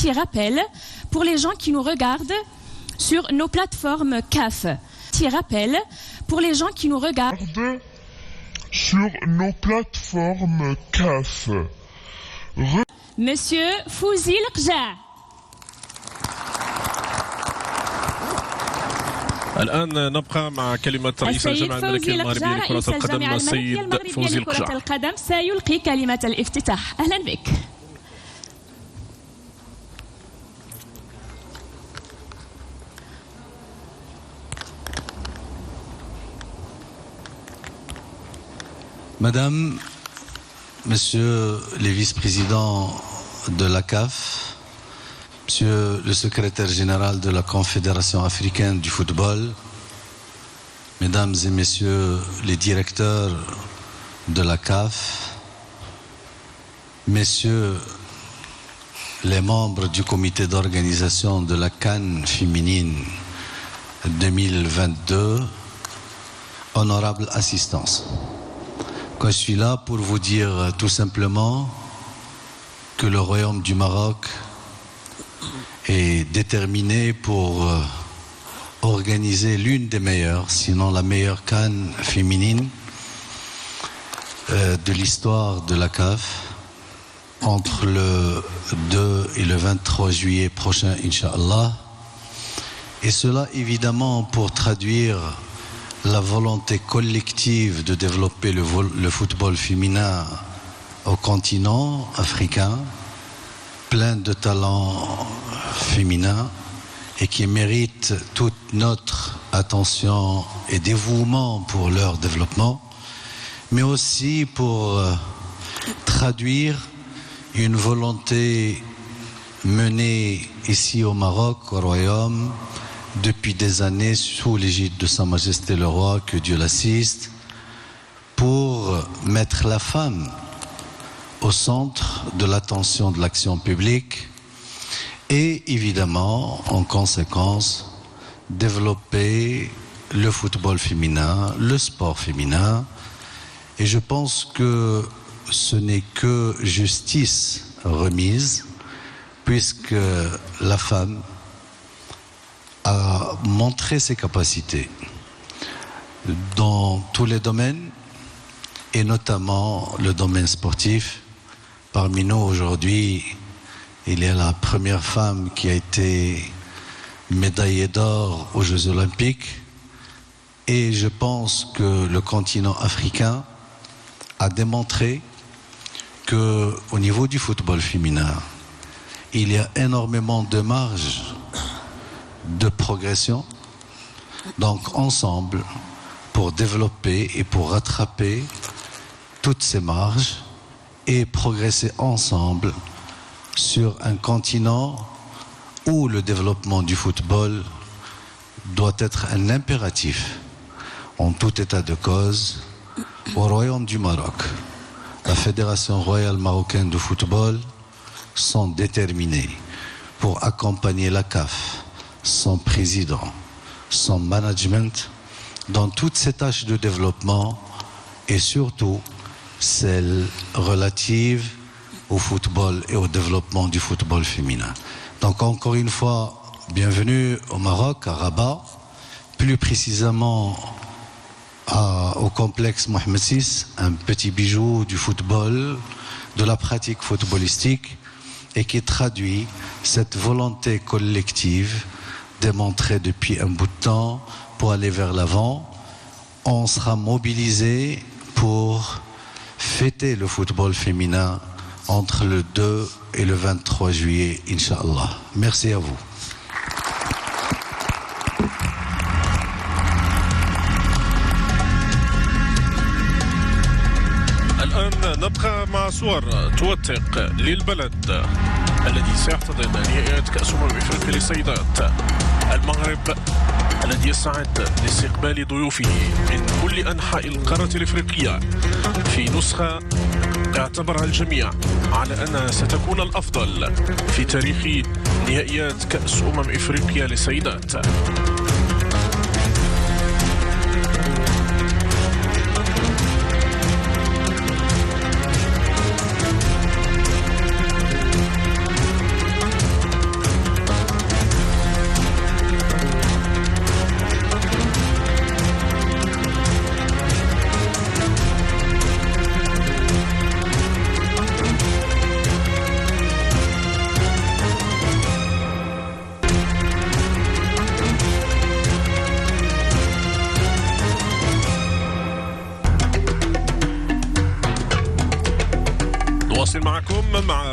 Petit rappel pour les gens qui nous regardent sur nos plateformes CAF. Petit rappel pour les gens qui nous regardent sur nos plateformes CAF. Monsieur Fouzi Lqja. الآن نبقى مع كلمة رئيس الجامعة الملكية المغربية لكرة القدم السيد فوزي القجع. القدم سيلقي كلمة الافتتاح. أهلا بك. Madame, Monsieur les vice-présidents de la CAF, Monsieur le secrétaire général de la Confédération africaine du football, Mesdames et Messieurs les directeurs de la CAF, Messieurs les membres du comité d'organisation de la CAN féminine 2022, honorable assistance. Je suis là pour vous dire tout simplement que le Royaume du Maroc est déterminé pour organiser l'une des meilleures, sinon la meilleure CAN féminine de l'histoire de la CAF entre le 2 et le 23 juillet prochain, Inch'Allah. Et cela évidemment pour traduire la volonté collective de développer le football féminin au continent africain, plein de talents féminins et qui méritent toute notre attention et dévouement pour leur développement, mais aussi pour traduire une volonté menée ici au Maroc, au Royaume, depuis des années sous l'égide de Sa Majesté le Roi, que Dieu l'assiste, pour mettre la femme au centre de l'attention de l'action publique et évidemment, en conséquence, développer le football féminin, le sport féminin. Et je pense que ce n'est que justice remise, puisque la femme a montré ses capacités dans tous les domaines et notamment le domaine sportif. Parmi nous aujourd'hui, il y a la première femme qui a été médaillée d'or aux Jeux Olympiques et je pense que le continent africain a démontré qu'au niveau du football féminin, il y a énormément de marge de progression, donc ensemble pour développer et pour rattraper toutes ces marges et progresser ensemble sur un continent où le développement du football doit être un impératif en tout état de cause. Au Royaume du Maroc, la Fédération royale marocaine de football sont déterminés pour accompagner la CAF, son président, son management dans toutes ces tâches de développement et surtout celles relatives au football et au développement du football féminin. Donc encore une fois, bienvenue au Maroc, à Rabat, plus précisément au complexe Mohamed VI, un petit bijou du football, de la pratique footballistique et qui traduit cette volonté collective démontrée depuis un bout de temps pour aller vers l'avant. On sera mobilisé pour fêter le football féminin entre le 2 et le 23 juillet, Inch'Allah. Merci à vous. الآن نبقى مع صور توثق للبلد الذي سيحتضن نهائيات كأس أفريقيا للسيدات المغرب الذي يسعد لاستقبال ضيوفه من كل أنحاء القارة الإفريقية في نسخة اعتبرها الجميع على أنها ستكون الأفضل في تاريخ نهائيات كأس أفريقيا للسيدات.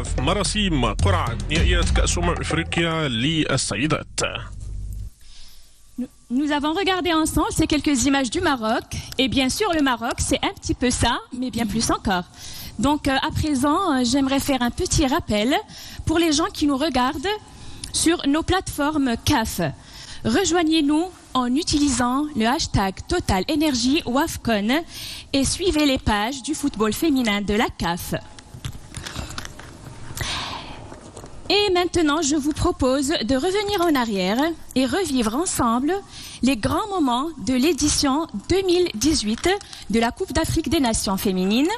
أحداث مراسيم قرعة نهائيات كأس إفريقيا للسيدات. Nous avons regardé ensemble ces quelques images du Maroc. Et bien sûr, le Maroc, c'est un petit peu ça, mais bien plus encore. Donc, à présent, j'aimerais faire un petit rappel pour les gens qui nous regardent sur nos plateformes CAF. Rejoignez-nous en utilisant le hashtag Total Energy WAFCON et suivez les pages du football féminin de la CAF. Et maintenant, je vous propose de revenir en arrière et revivre ensemble les grands moments de l'édition 2018 de la Coupe d'Afrique des Nations féminines.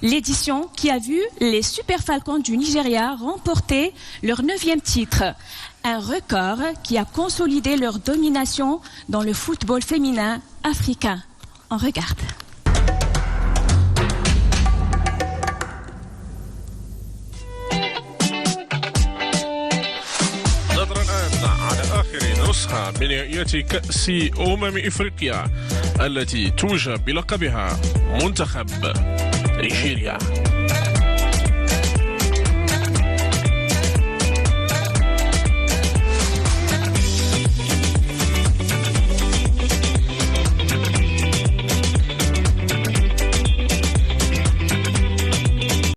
L'édition qui a vu les Super Falcons du Nigeria remporter leur 9e titre. Un record qui a consolidé leur domination dans le football féminin africain. On regarde. على آخر نسخة من نهائيات كأس إفريقيا التي توج بلقبها منتخب نيجيريا.